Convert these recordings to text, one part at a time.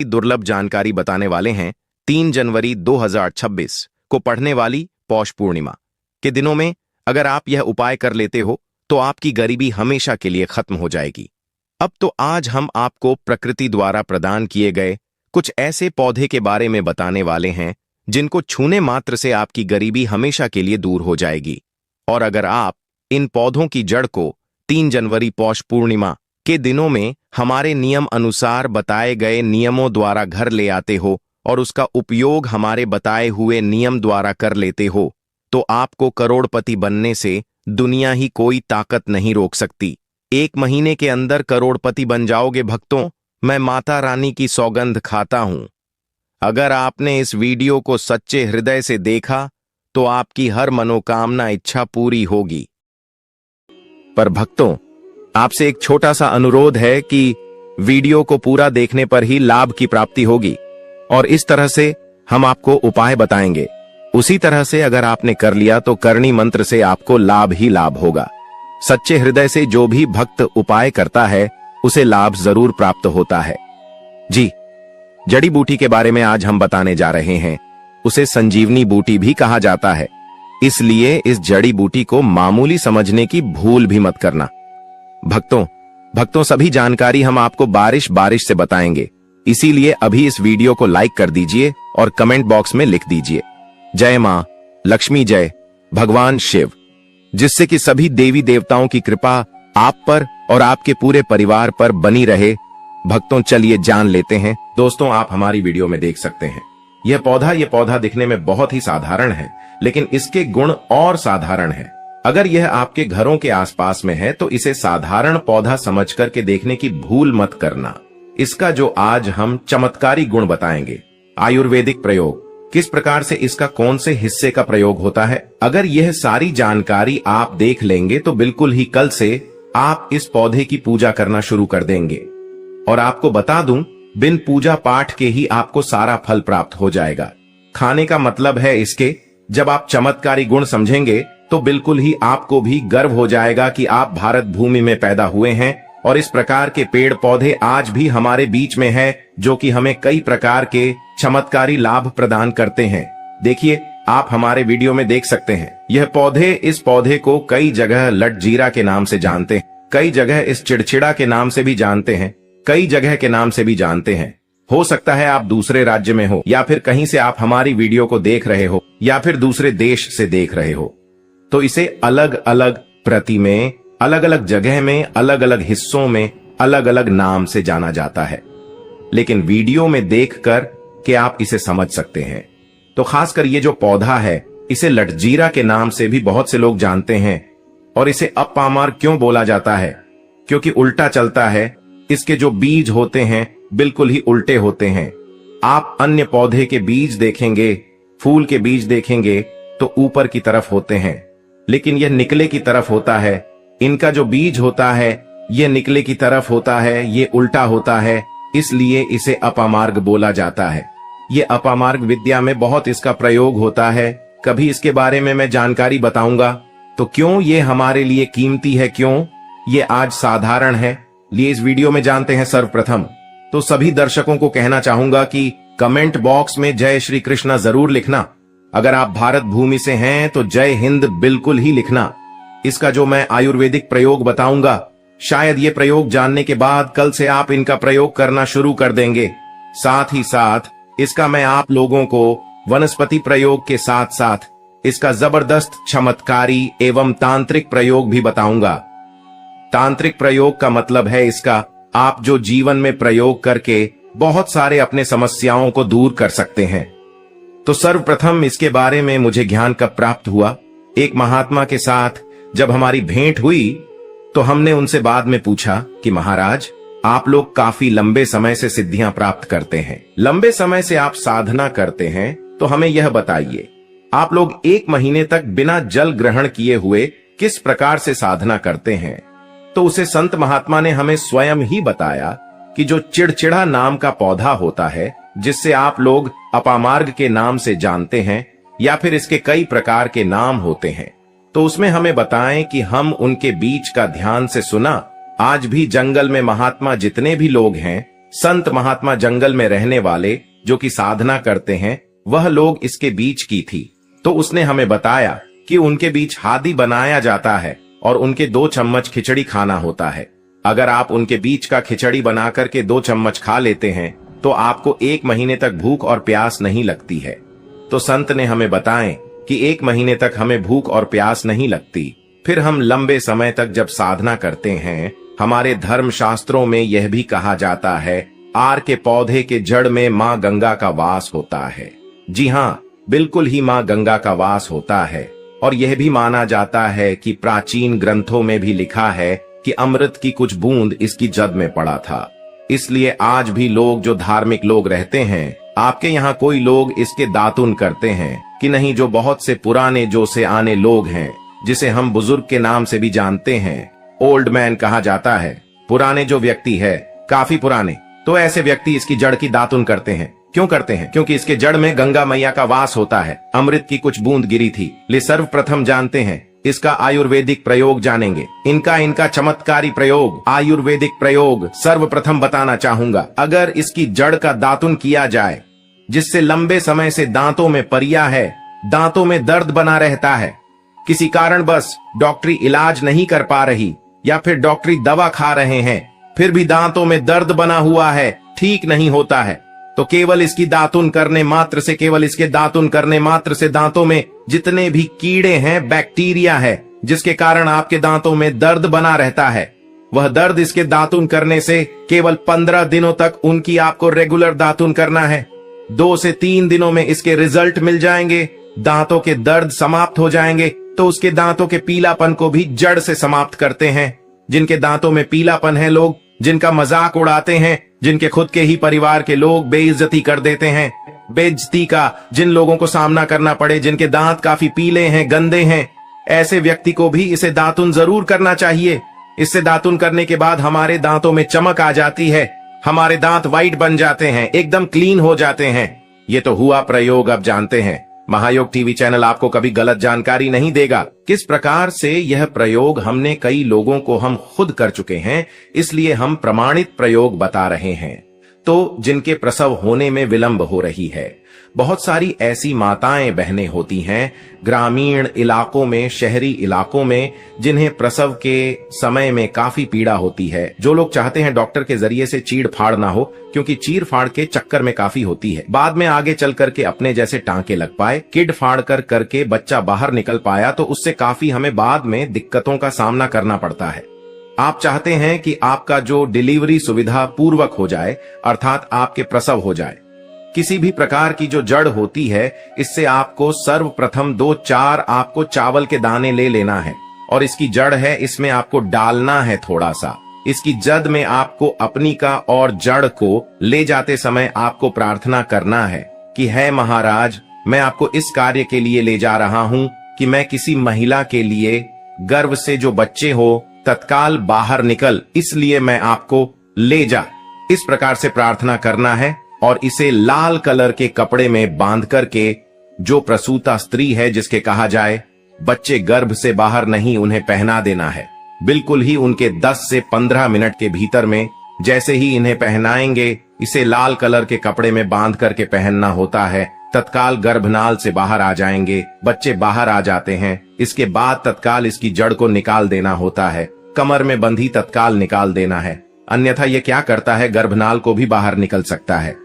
दुर्लभ जानकारी बताने वाले हैं। 3 जनवरी 2026 को पढ़ने वाली पौष पूर्णिमा के दिनों में अगर आप यह उपाय कर लेते हो तो आपकी गरीबी हमेशा के लिए खत्म हो जाएगी। अब तो आज हम आपको प्रकृति द्वारा प्रदान किए गए कुछ ऐसे पौधे के बारे में बताने वाले हैं जिनको छूने मात्र से आपकी गरीबी हमेशा के लिए दूर हो जाएगी। और अगर आप इन पौधों की जड़ को 3 जनवरी पौष पूर्णिमा के दिनों में हमारे नियम अनुसार बताए गए नियमों द्वारा घर ले आते हो और उसका उपयोग हमारे बताए हुए नियम द्वारा कर लेते हो तो आपको करोड़पति बनने से दुनिया ही कोई ताकत नहीं रोक सकती। 1 महीने के अंदर करोड़पति बन जाओगे भक्तों, मैं माता रानी की सौगंध खाता हूं। अगर आपने इस वीडियो को सच्चे हृदय से देखा तो आपकी हर मनोकामना इच्छा पूरी होगी। पर भक्तों, आपसे एक छोटा सा अनुरोध है कि वीडियो को पूरा देखने पर ही लाभ की प्राप्ति होगी और इस तरह से हम आपको उपाय बताएंगे। उसी तरह से अगर आपने कर लिया तो करणी मंत्र से आपको लाभ ही लाभ होगा। सच्चे हृदय से जो भी भक्त उपाय करता है उसे लाभ जरूर प्राप्त होता है। जी, जड़ी बूटी के बारे में आज हम बताने जा रहे हैं। उसे संजीवनी बूटी भी कहा जाता है, इसलिए इस जड़ी बूटी को मामूली समझने की भूल भी मत करना। भक्तों सभी जानकारी हम आपको बारिश बारिश से बताएंगे, इसीलिए अभी इस वीडियो को लाइक कर दीजिए और कमेंट बॉक्स में लिख दीजिए जय मां लक्ष्मी, जय भगवान शिव, जिससे कि सभी देवी देवताओं की कृपा आप पर और आपके पूरे परिवार पर बनी रहे। भक्तों चलिए जान लेते हैं। दोस्तों, आप हमारी वीडियो में देख सकते हैं यह पौधा दिखने में बहुत ही साधारण है, लेकिन इसके गुण और साधारण है। अगर यह आपके घरों के आसपास में है तो इसे साधारण पौधा समझ करके देखने की भूल मत करना। इसका जो आज हम चमत्कारी गुण बताएंगे, आयुर्वेदिक प्रयोग, किस प्रकार से इसका कौन से हिस्से का प्रयोग होता है, अगर यह सारी जानकारी आप देख लेंगे तो बिल्कुल ही कल से आप इस पौधे की पूजा करना शुरू कर देंगे। और आपको बता दूं, बिन पूजा पाठ के ही आपको सारा फल प्राप्त हो जाएगा। खाने का मतलब है इसके, जब आप चमत्कारी गुण समझेंगे तो बिल्कुल ही आपको भी गर्व हो जाएगा कि आप भारत भूमि में पैदा हुए हैं और इस प्रकार के पेड़ पौधे आज भी हमारे बीच में है जो कि हमें कई प्रकार के चमत्कारी लाभ प्रदान करते हैं। देखिए, आप हमारे वीडियो में देख सकते हैं यह पौधे, इस पौधे को कई जगह लटजीरा के नाम से जानते हैं, कई जगह इस चिड़चिड़ा के नाम से भी जानते हैं, कई जगह के नाम से भी जानते हैं। हो सकता है आप दूसरे राज्य में हो या फिर कहीं से आप हमारी वीडियो को देख रहे हो या फिर दूसरे देश से देख रहे हो, तो इसे अलग अलग प्रति में, अलग अलग जगह में, अलग अलग हिस्सों में अलग अलग नाम से जाना जाता है। लेकिन वीडियो में देखकर के आप इसे समझ सकते हैं। तो खासकर ये जो पौधा है इसे लटजीरा के नाम से भी बहुत से लोग जानते हैं। और इसे अपामार क्यों बोला जाता है? क्योंकि उल्टा चलता है। इसके जो बीज होते हैं बिल्कुल ही उल्टे होते हैं। आप अन्य पौधे के बीज देखेंगे, फूल के बीज देखेंगे तो ऊपर की तरफ होते हैं, लेकिन यह निकले की तरफ होता है। इनका जो बीज होता है यह निकले की तरफ होता है, ये उल्टा होता है, इसलिए इसे अपामार्ग बोला जाता है। ये अपामार्ग विद्या में बहुत इसका प्रयोग होता है। कभी इसके बारे में मैं जानकारी बताऊंगा। तो क्यों ये हमारे लिए कीमती है, क्यों ये आज साधारण है, लिए इस वीडियो में जानते हैं। सर्वप्रथम तो सभी दर्शकों को कहना चाहूंगा कि कमेंट बॉक्स में जय श्री कृष्णा जरूर लिखना। अगर आप भारत भूमि से हैं तो जय हिंद बिल्कुल ही लिखना। इसका जो मैं आयुर्वेदिक प्रयोग बताऊंगा, शायद ये प्रयोग जानने के बाद कल से आप इनका प्रयोग करना शुरू कर देंगे। साथ ही साथ इसका मैं आप लोगों को वनस्पति प्रयोग के साथ साथ इसका जबरदस्त चमत्कारी एवं तांत्रिक प्रयोग भी बताऊंगा। तांत्रिक प्रयोग का मतलब है इसका आप जो जीवन में प्रयोग करके बहुत सारे अपने समस्याओं को दूर कर सकते हैं। तो सर्वप्रथम इसके बारे में मुझे ज्ञान कब प्राप्त हुआ? एक महात्मा के साथ जब हमारी भेंट हुई तो हमने उनसे बाद में पूछा कि महाराज, आप लोग काफी लंबे समय से सिद्धियां प्राप्त करते हैं, लंबे समय से आप साधना करते हैं, तो हमें यह बताइए, आप लोग 1 महीने तक बिना जल ग्रहण किए हुए किस प्रकार से साधना करते हैं? तो उसे संत महात्मा ने हमें स्वयं ही बताया कि जो चिड़चिड़ा नाम का पौधा होता है, जिससे आप लोग अपामार्ग के नाम से जानते हैं या फिर इसके कई प्रकार के नाम होते हैं, तो उसमें हमें बताएं कि हम उनके बीच का ध्यान से सुना। आज भी जंगल में महात्मा जितने भी लोग हैं संत महात्मा जंगल में रहने वाले जो कि साधना करते हैं, वह लोग इसके बीच की थी। तो उसने हमें बताया कि उनके बीच हादी बनाया जाता है और उनके 2 चम्मच खिचड़ी खाना होता है। अगर आप उनके बीच का खिचड़ी बना करके 2 चम्मच खा लेते हैं तो आपको 1 महीने तक भूख और प्यास नहीं लगती है। तो संत ने हमें बताएं कि 1 महीने तक हमें भूख और प्यास नहीं लगती। फिर हम लंबे समय तक जब साधना करते हैं, हमारे धर्म शास्त्रों में यह भी कहा जाता है, आर के पौधे के जड़ में माँ गंगा का वास होता है। जी हाँ, बिल्कुल ही माँ गंगा का वास होता है। और यह भी माना जाता है कि प्राचीन ग्रंथों में भी लिखा है कि अमृत की कुछ बूंद इसकी जद में पड़ा था। इसलिए आज भी लोग जो धार्मिक लोग रहते हैं, आपके यहाँ कोई लोग इसके दातुन करते हैं कि नहीं? जो बहुत से पुराने जो से आने लोग हैं, जिसे हम बुजुर्ग के नाम से भी जानते हैं, ओल्ड मैन कहा जाता है। पुराने जो व्यक्ति है, काफी पुराने, तो ऐसे व्यक्ति इसकी जड़ की दातुन करते हैं। क्यों करते हैं? क्योंकि इसके जड़ में गंगा मैया का वास होता है। अमृत की कुछ बूंद गिरी थी। ले सर्वप्रथम जानते हैं इसका आयुर्वेदिक प्रयोग जानेंगे। इनका चमत्कारी प्रयोग, आयुर्वेदिक प्रयोग सर्वप्रथम बताना चाहूंगा। अगर इसकी जड़ का दातुन किया जाए, जिससे लंबे समय से दांतों में परिया है, दांतों में दर्द बना रहता है, किसी कारण बस डॉक्टरी इलाज नहीं कर पा रही या फिर डॉक्टरी दवा खा रहे हैं, फिर भी दांतों में दर्द बना हुआ है, ठीक नहीं होता है, तो केवल इसकी दातुन करने मात्र से, केवल इसके दातुन करने मात्र से दांतों में जितने भी कीड़े हैं, बैक्टीरिया है, जिसके कारण आपके दांतों में दर्द बना रहता है, वह दर्द इसके दातुन करने से केवल 15 दिनों तक उनकी आपको रेगुलर दातुन करना है। 2 से 3 दिनों में इसके रिजल्ट मिल जाएंगे, दांतों के दर्द समाप्त हो जाएंगे। तो उसके दांतों के पीलापन को भी जड़ से समाप्त करते हैं। जिनके दांतों में पीलापन है, लोग जिनका मजाक उड़ाते हैं, जिनके खुद के ही परिवार के लोग बेइज्जती कर देते हैं, बेइज्जती का जिन लोगों को सामना करना पड़े, जिनके दांत काफी पीले हैं, गंदे हैं, ऐसे व्यक्ति को भी इसे दातुन जरूर करना चाहिए। इससे दातुन करने के बाद हमारे दांतों में चमक आ जाती है, हमारे दांत वाइट बन जाते हैं, एकदम क्लीन हो जाते हैं। ये तो हुआ प्रयोग, अब जानते हैं। महायोग टीवी चैनल आपको कभी गलत जानकारी नहीं देगा। किस प्रकार से यह प्रयोग हमने कई लोगों को हम खुद कर चुके हैं, इसलिए हम प्रमाणित प्रयोग बता रहे हैं। तो जिनके प्रसव होने में विलंब हो रही है, बहुत सारी ऐसी माताएं बहनें होती हैं ग्रामीण इलाकों में, शहरी इलाकों में, जिन्हें प्रसव के समय में काफी पीड़ा होती है। जो लोग चाहते हैं डॉक्टर के जरिए से चीड़ फाड़ ना हो, क्योंकि चीड़ फाड़ के चक्कर में काफी होती है, बाद में आगे चल करके अपने जैसे टांके लग पाए, किड फाड़ करके बच्चा बाहर निकल पाया, तो उससे काफी हमें बाद में दिक्कतों का सामना करना पड़ता है। आप चाहते हैं कि आपका जो डिलीवरी सुविधा पूर्वक हो जाए, अर्थात आपके प्रसव हो जाए। किसी भी प्रकार की जो जड़ होती है, इससे आपको सर्वप्रथम 2-4 आपको चावल के दाने ले लेना है, और इसकी जड़ है, इसमें आपको डालना है थोड़ा सा। इसकी जद में आपको अपनी का और जड़ को ले जाते समय आपको प्रार्थना करना है कि है महाराज, मैं आपको इस कार्य के लिए ले जा रहा हूं कि मैं किसी महिला के लिए गर्भ से जो बच्चे हो तत्काल बाहर निकल, इसलिए मैं आपको ले जा। इस प्रकार से प्रार्थना करना है और इसे लाल कलर के कपड़े में बांध करके, जो प्रसूता स्त्री है, जिसके कहा जाए बच्चे गर्भ से बाहर नहीं, उन्हें पहना देना है। बिल्कुल ही उनके 10 से 15 मिनट के भीतर में जैसे ही इन्हें पहनाएंगे, इसे लाल कलर के कपड़े में बांध करके पहनना होता है, तत्काल गर्भनाल से बाहर आ जाएंगे, बच्चे बाहर आ जाते हैं। इसके बाद तत्काल इसकी जड़ को निकाल देना होता है, कमर में बंधी तत्काल निकाल देना है, अन्यथा ये क्या करता है, गर्भनाल को भी बाहर निकल सकता है।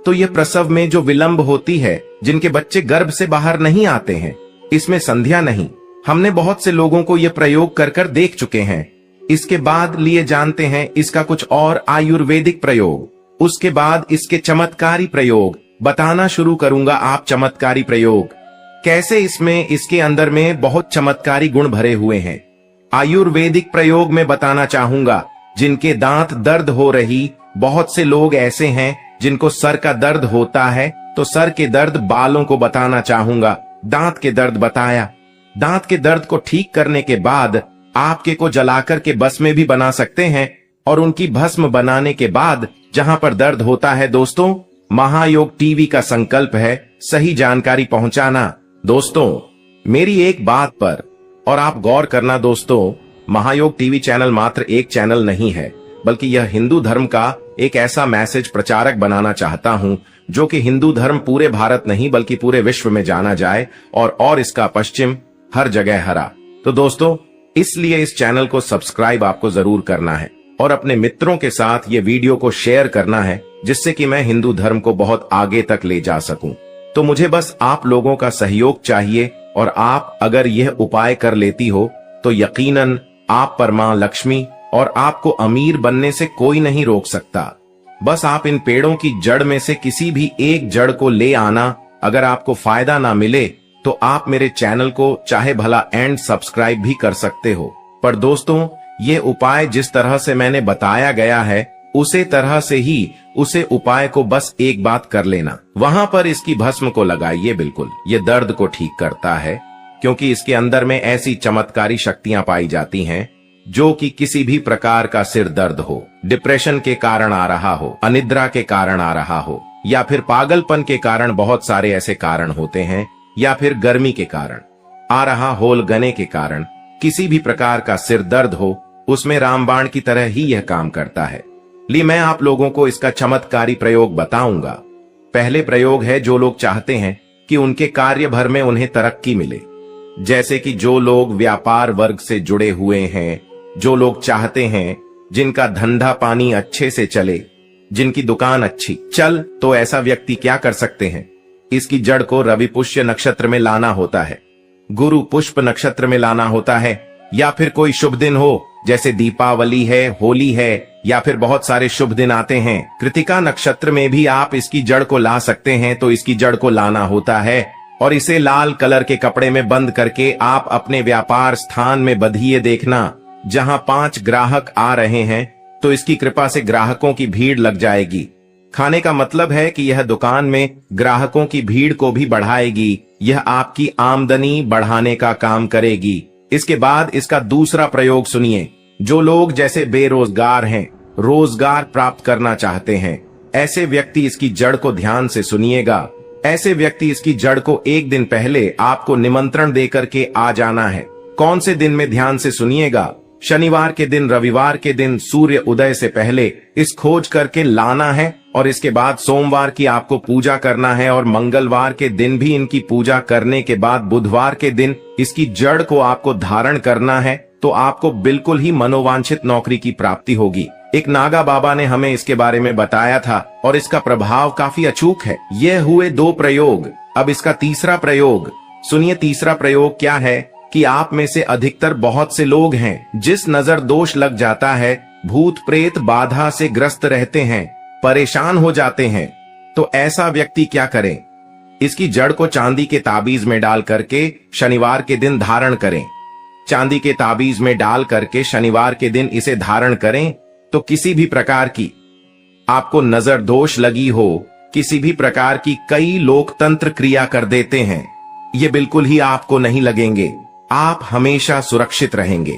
तो ये प्रसव में जो विलंब होती है, जिनके बच्चे गर्भ से बाहर नहीं आते हैं, इसमें संध्या नहीं। हमने बहुत से लोगों को ये प्रयोग कर देख चुके हैं। इसके बाद लिए जानते हैं इसका कुछ और आयुर्वेदिक प्रयोग। उसके बाद इसके चमत्कारी प्रयोग बताना शुरू करूंगा। आप चमत्कारी प्रयोग कैसे, इसमें इसके अंदर में बहुत चमत्कारी गुण भरे हुए हैं। आयुर्वेदिक प्रयोग में बताना चाहूंगा, जिनके दांत दर्द हो रही, बहुत से लोग ऐसे हैं जिनको सर का दर्द होता है, तो सर के दर्द बालों को बताना चाहूंगा। दांत के दर्द बताया, दांत के दर्द को ठीक करने के बाद आपके को जलाकर के भस्म में भी बना सकते हैं, और उनकी भस्म बनाने के बाद जहां पर दर्द होता है, दोस्तों महायोग टीवी का संकल्प है सही जानकारी पहुंचाना। दोस्तों मेरी एक बात पर और आप गौर करना दोस्तों, महायोग टीवी चैनल मात्र एक चैनल नहीं है। बल्कि यह हिंदू धर्म का एक ऐसा मैसेज प्रचारक बनाना चाहता हूं जो कि हिंदू धर्म पूरे भारत नहीं बल्कि पूरे विश्व में जाना जाए और इसका पश्चिम हर जगह हरा। तो दोस्तों, इसलिए इस चैनल को सब्सक्राइब आपको जरूर करना है और अपने मित्रों के साथ ये वीडियो को शेयर करना है, जिससे कि मैं हिंदू धर्म को बहुत आगे तक ले जा सकूं। तो मुझे बस आप लोगों का सहयोग चाहिए, और आप अगर यह उपाय कर लेती हो तो यकीनन आप पर मां लक्ष्मी और आपको अमीर बनने से कोई नहीं रोक सकता। बस आप इन पेड़ों की जड़ में से किसी भी एक जड़ को ले आना। अगर आपको फायदा ना मिले तो आप मेरे चैनल को चाहे भला एंड सब्सक्राइब भी कर सकते हो, पर दोस्तों ये उपाय जिस तरह से मैंने बताया गया है उसे तरह से ही उसे उपाय को बस एक बात कर लेना। वहां पर इसकी भस्म को लगाइए। बिल्कुल ये दर्द को ठीक करता है, क्योंकि इसके अंदर में ऐसी चमत्कारी शक्तियां पाई जाती हैं जो कि किसी भी प्रकार का सिर दर्द हो, डिप्रेशन के कारण आ रहा हो, अनिद्रा के कारण आ रहा हो, या फिर पागलपन के कारण, बहुत सारे ऐसे कारण होते हैं, या फिर गर्मी के कारण आ रहा होल गने के कारण किसी भी प्रकार का सिर दर्द हो, उसमें रामबाण की तरह ही यह काम करता है। लिए मैं आप लोगों को इसका चमत्कारी प्रयोग बताऊंगा। पहले प्रयोग है जो लोग चाहते हैं कि उनके कार्य भर में उन्हें तरक्की मिले, जैसे कि जो लोग व्यापार वर्ग से जुड़े हुए हैं, जो लोग चाहते हैं जिनका धंधा पानी अच्छे से चले, जिनकी दुकान अच्छी चल, तो ऐसा व्यक्ति क्या कर सकते हैं, इसकी जड़ को रवि पुष्य नक्षत्र में लाना होता है, गुरु पुष्प नक्षत्र में लाना होता है, या फिर कोई शुभ दिन हो जैसे दीपावली है, होली है, या फिर बहुत सारे शुभ दिन आते हैं। कृतिका नक्षत्र में भी आप इसकी जड़ को ला सकते हैं। तो इसकी जड़ को लाना होता है और इसे लाल कलर के कपड़े में बंद करके आप अपने व्यापार स्थान में बंधिए। देखना जहां 5 ग्राहक आ रहे हैं तो इसकी कृपा से ग्राहकों की भीड़ लग जाएगी। खाने का मतलब है कि यह दुकान में ग्राहकों की भीड़ को भी बढ़ाएगी। यह आपकी आमदनी बढ़ाने का काम करेगी। इसके बाद इसका दूसरा प्रयोग सुनिए। जो लोग जैसे बेरोजगार हैं, रोजगार प्राप्त करना चाहते हैं, ऐसे व्यक्ति इसकी जड़ को ध्यान से सुनिएगा। ऐसे व्यक्ति इसकी जड़ को एक दिन पहले आपको निमंत्रण देकर के आ जाना है। कौन से दिन में, ध्यान से सुनिएगा। शनिवार के दिन, रविवार के दिन सूर्य उदय से पहले इस खोज करके लाना है, और इसके बाद सोमवार की आपको पूजा करना है, और मंगलवार के दिन भी इनकी पूजा करने के बाद बुधवार के दिन इसकी जड़ को आपको धारण करना है। तो आपको बिल्कुल ही मनोवांछित नौकरी की प्राप्ति होगी। एक नागा बाबा ने हमें इसके बारे में बताया था और इसका प्रभाव काफी अचूक है। ये हुए 2 प्रयोग। अब इसका तीसरा प्रयोग सुनिए। तीसरा प्रयोग क्या है कि आप में से अधिकतर बहुत से लोग हैं जिस नजर दोष लग जाता है, भूत प्रेत बाधा से ग्रस्त रहते हैं, परेशान हो जाते हैं। तो ऐसा व्यक्ति क्या करे, इसकी जड़ को चांदी के ताबीज में डाल करके शनिवार के दिन धारण करें। चांदी के ताबीज में डाल करके शनिवार के दिन इसे धारण करें तो किसी भी प्रकार की आपको नजर दोष लगी हो, किसी भी प्रकार की कई लोकतंत्र क्रिया कर देते हैं, ये बिल्कुल ही आपको नहीं लगेंगे। आप हमेशा सुरक्षित रहेंगे।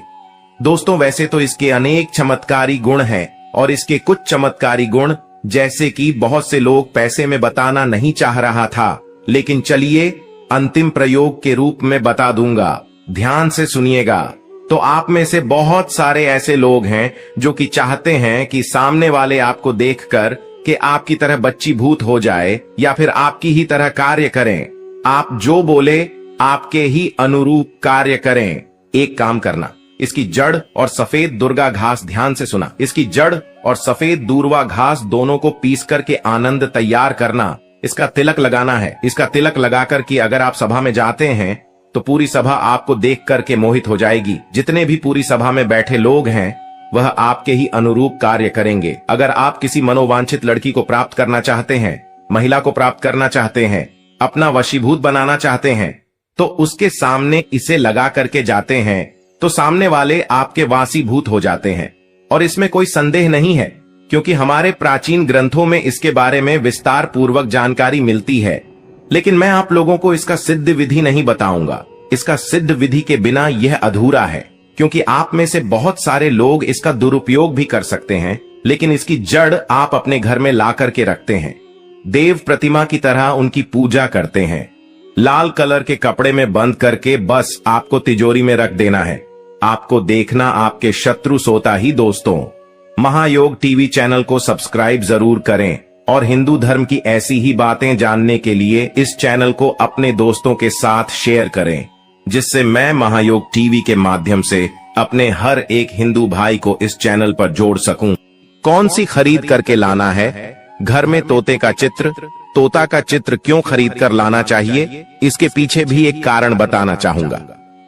दोस्तों, वैसे तो इसके अनेक चमत्कारी गुण हैं, और इसके कुछ चमत्कारी गुण जैसे कि बहुत से लोग पैसे में बताना नहीं चाह रहा था, लेकिन चलिए अंतिम प्रयोग के रूप में बता दूंगा। ध्यान से सुनिएगा। तो आप में से बहुत सारे ऐसे लोग हैं जो कि चाहते हैं कि सामने वाले आपको देखकर कि आपकी तरह बच्ची भूत हो जाए, या फिर आपकी ही तरह कार्य करें। आप जो बोले आपके ही अनुरूप कार्य करें। एक काम करना, इसकी जड़ और सफेद दुर्गा घास, ध्यान से सुना, इसकी जड़ और सफेद दूर्वा घास दोनों को पीस करके आनंद तैयार करना। इसका तिलक लगाना है। इसका तिलक लगाकर कि अगर आप सभा में जाते हैं तो पूरी सभा आपको देख करके मोहित हो जाएगी। जितने भी पूरी सभा में बैठे लोग हैं वह आपके ही अनुरूप कार्य करेंगे। अगर आप किसी मनोवांछित लड़की को प्राप्त करना चाहते हैं, महिला को प्राप्त करना चाहते हैं, अपना वशीभूत बनाना चाहते हैं, तो उसके सामने इसे लगा करके जाते हैं तो सामने वाले आपके वासीभूत हो जाते हैं। और इसमें कोई संदेह नहीं है, क्योंकि हमारे प्राचीन ग्रंथों में इसके बारे में विस्तार पूर्वक जानकारी मिलती है। लेकिन मैं आप लोगों को इसका सिद्ध विधि नहीं बताऊंगा। इसका सिद्ध विधि के बिना यह अधूरा है, क्योंकि आप में से बहुत सारे लोग इसका दुरुपयोग भी कर सकते हैं, लेकिन इसकी जड़ आप अपने घर में ला करके रखते हैं, देव प्रतिमा की तरह उनकी पूजा करते हैं, लाल कलर के कपड़े में बंद करके बस आपको तिजोरी में रख देना है। आपको देखना आपके शत्रु सोता ही दोस्तों। महायोग टीवी चैनल को सब्सक्राइब जरूर करें और हिंदू धर्म की ऐसी ही बातें जानने के लिए इस चैनल को अपने दोस्तों के साथ शेयर करें, जिससे मैं महायोग टीवी के माध्यम से अपने हर एक हिंदू भाई को इस चैनल पर जोड़ सकूं। कौन सी खरीद करके लाना है? घर में तोते का चित्र। तोता का चित्र क्यों खरीद कर लाना चाहिए, इसके पीछे भी एक कारण बताना चाहूंगा।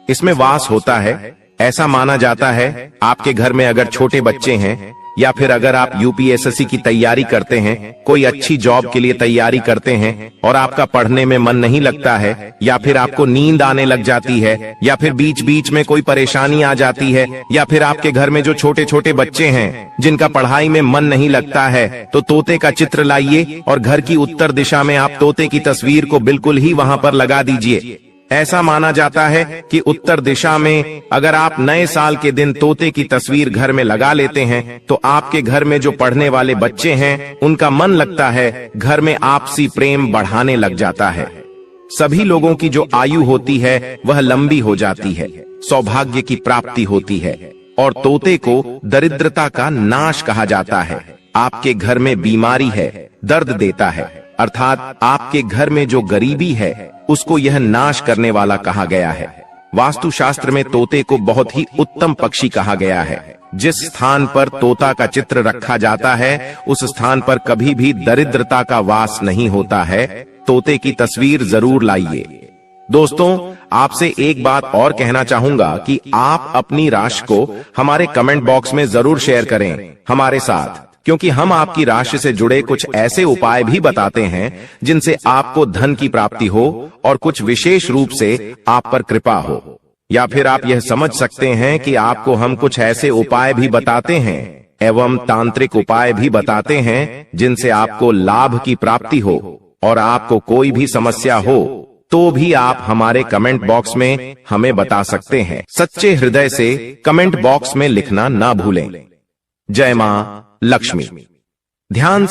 इसमें वास होता है। ऐसा माना जाता है आपके घर में अगर छोटे बच्चे हैं या फिर अगर आप यूपीएससी की तैयारी करते हैं, कोई अच्छी जॉब के लिए तैयारी करते हैं और आपका पढ़ने में मन नहीं लगता है, या फिर आपको नींद आने लग जाती है, या फिर बीच बीच में कोई परेशानी आ जाती है, या फिर आपके घर में जो छोटे छोटे बच्चे हैं जिनका पढ़ाई में मन नहीं लगता है, तो तोते का चित्र लाइए और घर की उत्तर दिशा में आप तोते की तस्वीर को बिल्कुल ही वहां पर लगा दीजिए। ऐसा माना जाता है कि उत्तर दिशा में अगर आप नए साल के दिन तोते की तस्वीर घर में लगा लेते हैं तो आपके घर में जो पढ़ने वाले बच्चे हैं उनका मन लगता है, घर में आपसी प्रेम बढ़ाने लग जाता है। सभी लोगों की जो आयु होती है वह लंबी हो जाती है, सौभाग्य की प्राप्ति होती है और तोते को दरिद्रता का नाश कहा जाता है। आपके घर में बीमारी है, दर्द देता है, अर्थात आपके घर में जो गरीबी है उसको यह नाश करने वाला कहा गया है। वास्तुशास्त्र में तोते को बहुत ही उत्तम पक्षी कहा गया है। जिस स्थान पर तोता का चित्र रखा जाता है उस स्थान पर कभी भी दरिद्रता का वास नहीं होता है। तोते की तस्वीर जरूर लाइए। दोस्तों, आपसे एक बात और कहना चाहूंगा कि आप अपनी राशि को हमारे कमेंट बॉक्स में जरूर शेयर करें हमारे साथ, क्योंकि हम आपकी राशि से जुड़े कुछ ऐसे उपाय भी बताते हैं जिनसे आपको धन की प्राप्ति हो और कुछ विशेष रूप से आप पर कृपा हो। या फिर आप यह समझ सकते हैं कि आपको हम कुछ ऐसे उपाय भी बताते हैं एवं तांत्रिक उपाय भी बताते हैं जिनसे आपको लाभ की प्राप्ति हो और आपको कोई भी समस्या हो तो भी आप हमारे कमेंट बॉक्स में हमें बता सकते हैं। सच्चे हृदय से कमेंट बॉक्स में लिखना ना भूलें। जय मां लक्ष्मी। ध्यान